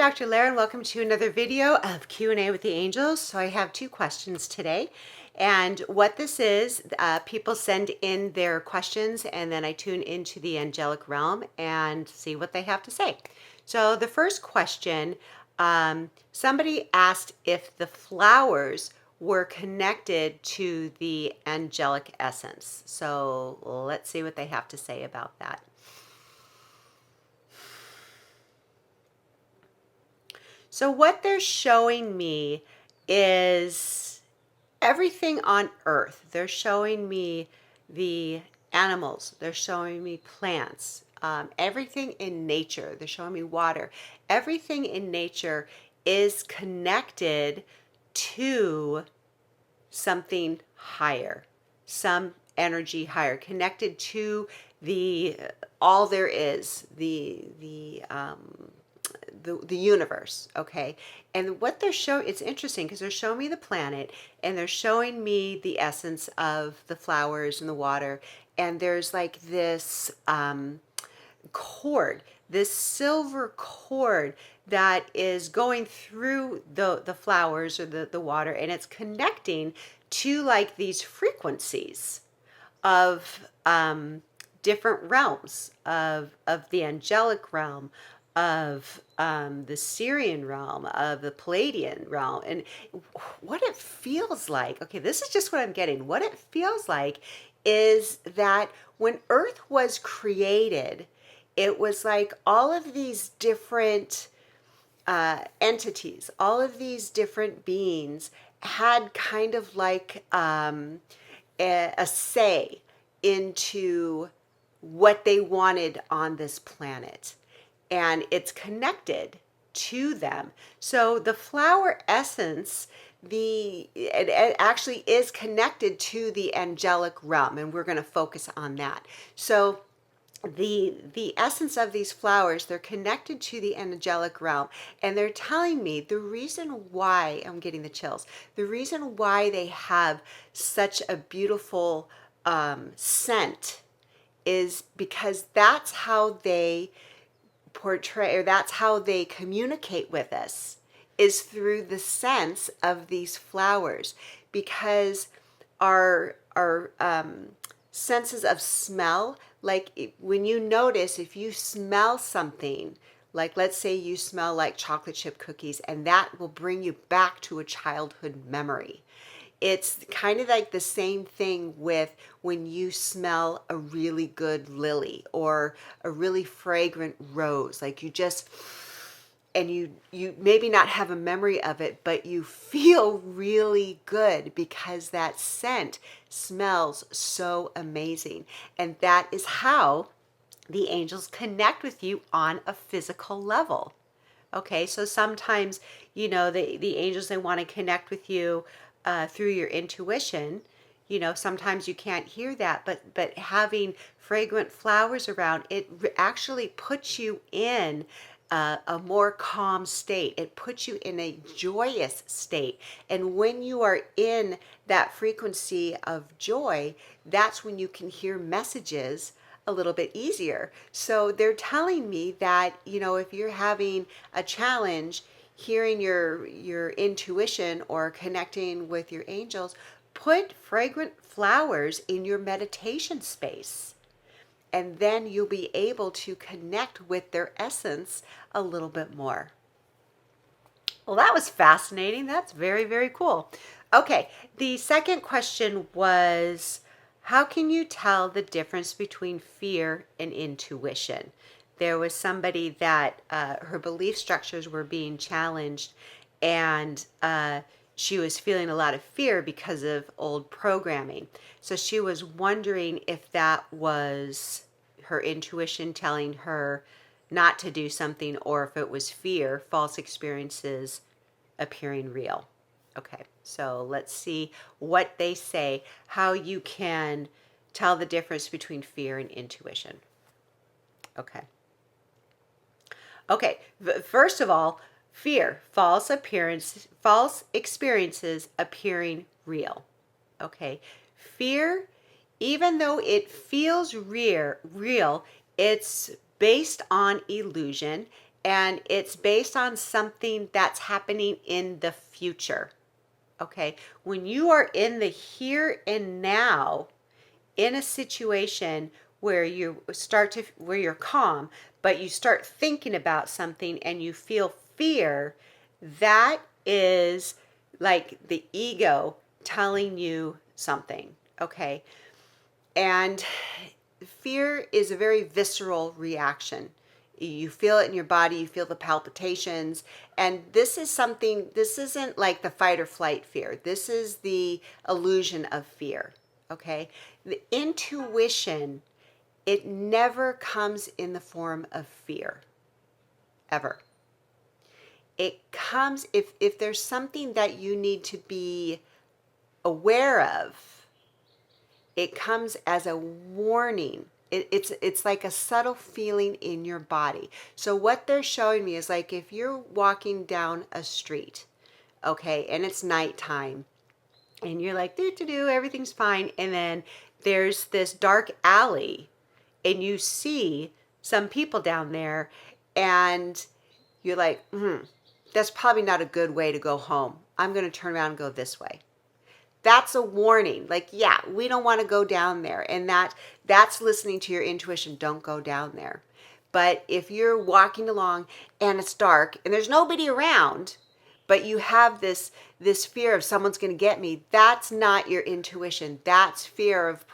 Dr. Lara, and welcome to another video of Q&A with the Angels. So I have two questions today, and what this is, people send in their questions and then I tune into the angelic realm and see what they have to say. So the first question, somebody asked if the flowers were connected to the angelic essence. So let's see what they have to say about that. So what they're showing me is everything on earth. They're showing me the animals. They're showing me plants. Everything in nature. They're showing me water. Everything in nature is connected to something higher, some energy higher, connected to the all there is, the universe. Okay, and what they're showing, it's interesting because they're showing me the planet and they're showing me the essence of the flowers and the water, and there's like this cord, this silver cord that is going through the flowers or the water, and it's connecting to like these frequencies of different realms of the angelic realm, of the Syrian realm, of the Palladian realm. And what it feels like, okay, this is just what I'm getting. What it feels like is that when Earth was created, it was like all of these different entities, all of these different beings had kind of like a say into what they wanted on this planet, and it's connected to them. So the flower essence, it actually is connected to the angelic realm, and we're going to focus on that. So the essence of these flowers, they're connected to the angelic realm, and they're telling me the reason why, I'm getting the chills, the reason why they have such a beautiful scent is because that's how they portray, or that's how they communicate with us, is through the sense of these flowers. Because our senses of smell, like when you notice, if you smell something, like let's say you smell like chocolate chip cookies, and that will bring you back to a childhood memory. It's kind of like the same thing with when you smell a really good lily or a really fragrant rose. Like you just, and you maybe not have a memory of it, but you feel really good because that scent smells so amazing. And that is how the angels connect with you on a physical level. Okay, so sometimes, the angels, they want to connect with you through your intuition. Sometimes you can't hear that, but having fragrant flowers around, it actually puts you in a more calm state. It puts you in a joyous state. And when you are in that frequency of joy, that's when you can hear messages a little bit easier. So they're telling me that, if you're having a challenge hearing your intuition or connecting with your angels, put fragrant flowers in your meditation space, and then you'll be able to connect with their essence a little bit more. Well, that was fascinating. That's very, very cool. Okay, the second question was, how can you tell the difference between fear and intuition? There was somebody that her belief structures were being challenged, and she was feeling a lot of fear because of old programming. So she was wondering if that was her intuition telling her not to do something, or if it was fear, false experiences appearing real. Okay, so let's see what they say, how you can tell the difference between fear and intuition. Okay. Okay, first of all, fear, false experiences appearing real. Okay, fear, even though it feels real, it's based on illusion, and it's based on something that's happening in the future. Okay, when you are in the here and now, in a situation where where you're calm, but you start thinking about something and you feel fear, that is like the ego telling you something. Okay, and fear is a very visceral reaction. You feel it in your body, you feel the palpitations. And this isn't like the fight or flight fear. This is the illusion of fear. Okay? The intuition, it never comes in the form of fear, ever. It comes if there's something that you need to be aware of, it comes as a warning. It's like a subtle feeling in your body. So what they're showing me is like if you're walking down a street, okay, and it's nighttime, and you're like do everything's fine, and then there's this dark alley, and you see some people down there, and you're like, that's probably not a good way to go home. I'm going to turn around and go this way. That's a warning. Like, yeah, we don't want to go down there. And that's listening to your intuition. Don't go down there. But if you're walking along and it's dark and there's nobody around, but you have this fear of someone's going to get me, that's not your intuition. That's fear of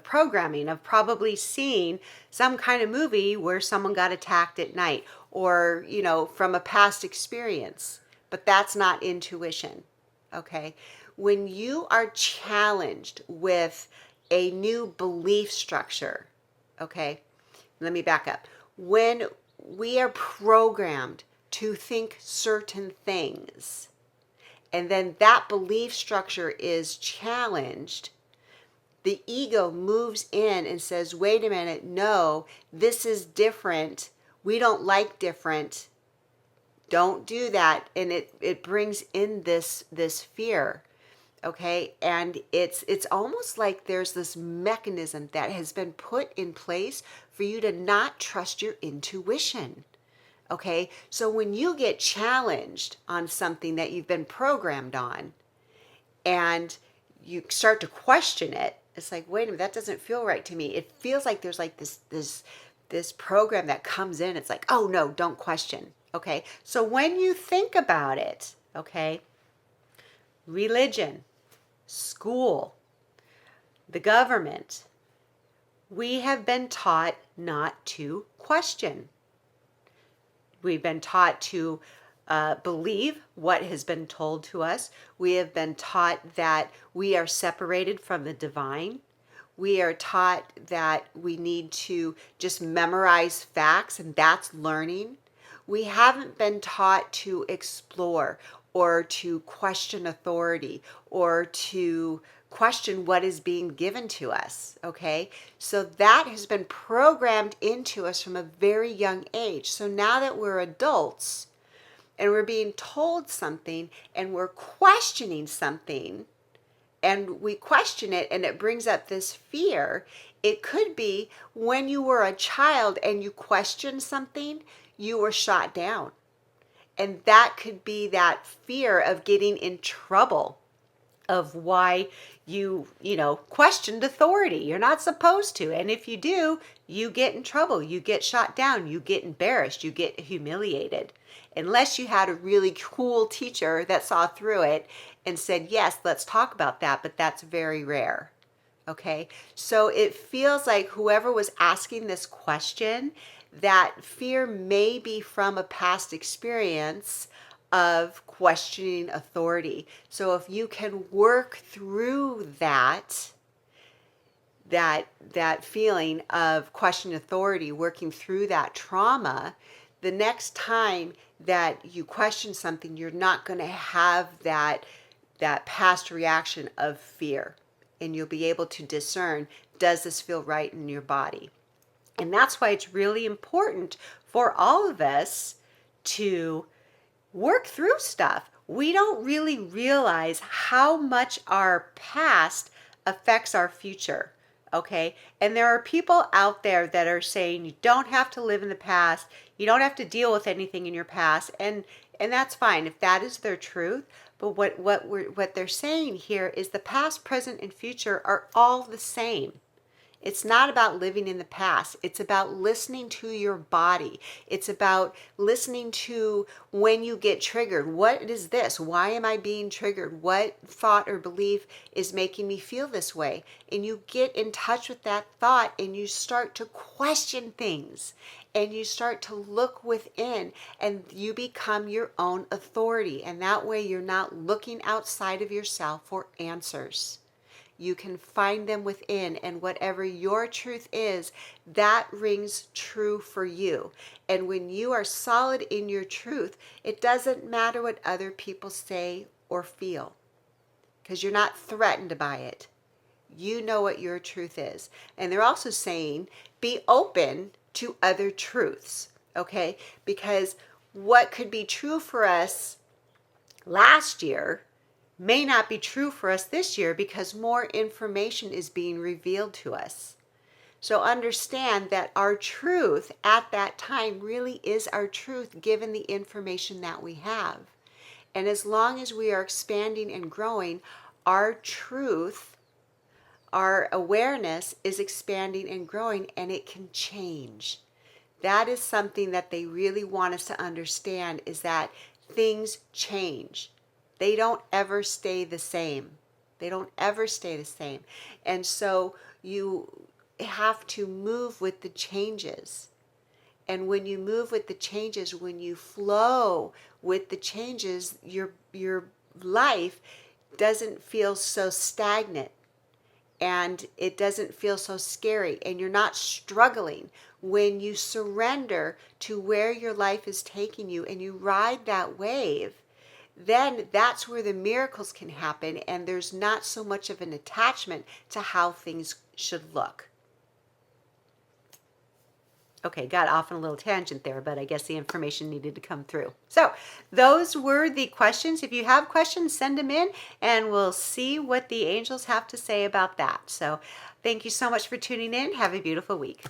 programming, of probably seeing some kind of movie where someone got attacked at night, or, from a past experience. But that's not intuition. Okay? When you are challenged with a new belief structure, okay, let me back up. When we are programmed to think certain things, and then that belief structure is challenged, the ego moves in and says, wait a minute, no, this is different. We don't like different. Don't do that. And it brings in this fear. Okay, and it's almost like there's this mechanism that has been put in place for you to not trust your intuition. Okay, so when you get challenged on something that you've been programmed on, and you start to question it, it's like, wait a minute, that doesn't feel right to me. It feels like there's like this program that comes in. It's like, oh no, don't question. Okay, so when you think about it, okay, religion, school, the government, we have been taught not to question. We've been taught to believe what has been told to us. We have been taught that we are separated from the divine. We are taught that we need to just memorize facts, and that's learning. We haven't been taught to explore or to question authority or to question what is being given to us, okay? So that has been programmed into us from a very young age. So now that we're adults and we're being told something and we're questioning something, and we question it and it brings up this fear, it could be when you were a child and you questioned something, you were shot down. And that could be that fear of getting in trouble, of why you questioned authority. You're not supposed to. And if you do, you get in trouble. You get shot down. You get embarrassed. You get humiliated. Unless you had a really cool teacher that saw through it and said, yes, let's talk about that. But that's very rare. Okay, so it feels like whoever was asking this question, that fear may be from a past experience of questioning authority. So if you can work through that feeling of questioning authority, working through that trauma, the next time that you question something, you're not going to have that past reaction of fear. And you'll be able to discern, does this feel right in your body? And that's why it's really important for all of us to work through stuff. We don't really realize how much our past affects our future. Okay. And there are people out there that are saying you don't have to live in the past. You don't have to deal with anything in your past. And that's fine if that is their truth. But what they're saying here is the past, present, and future are all the same. It's not about living in the past. It's about listening to your body. It's about listening to when you get triggered. What is this? Why am I being triggered? What thought or belief is making me feel this way? And you get in touch with that thought and you start to question things and you start to look within and you become your own authority. And that way you're not looking outside of yourself for answers. You can find them within, and whatever your truth is, that rings true for you. And when you are solid in your truth, it doesn't matter what other people say or feel because you're not threatened by it. You know what your truth is. And they're also saying be open to other truths, okay? Because what could be true for us last year may not be true for us this year because more information is being revealed to us. So understand that our truth at that time really is our truth given the information that we have. And as long as we are expanding and growing, our truth, our awareness is expanding and growing, and it can change. That is something that they really want us to understand, is that things change. They don't ever stay the same. They don't ever stay the same. And so you have to move with the changes. And when you move with the changes, when you flow with the changes, your life doesn't feel so stagnant and it doesn't feel so scary, and you're not struggling when you surrender to where your life is taking you and you ride that wave. Then that's where the miracles can happen, and there's not so much of an attachment to how things should look. Okay, got off on a little tangent there, but I guess the information needed to come through. So those were the questions. If you have questions, send them in and we'll see what the angels have to say about that. So thank you so much for tuning in. Have a beautiful week.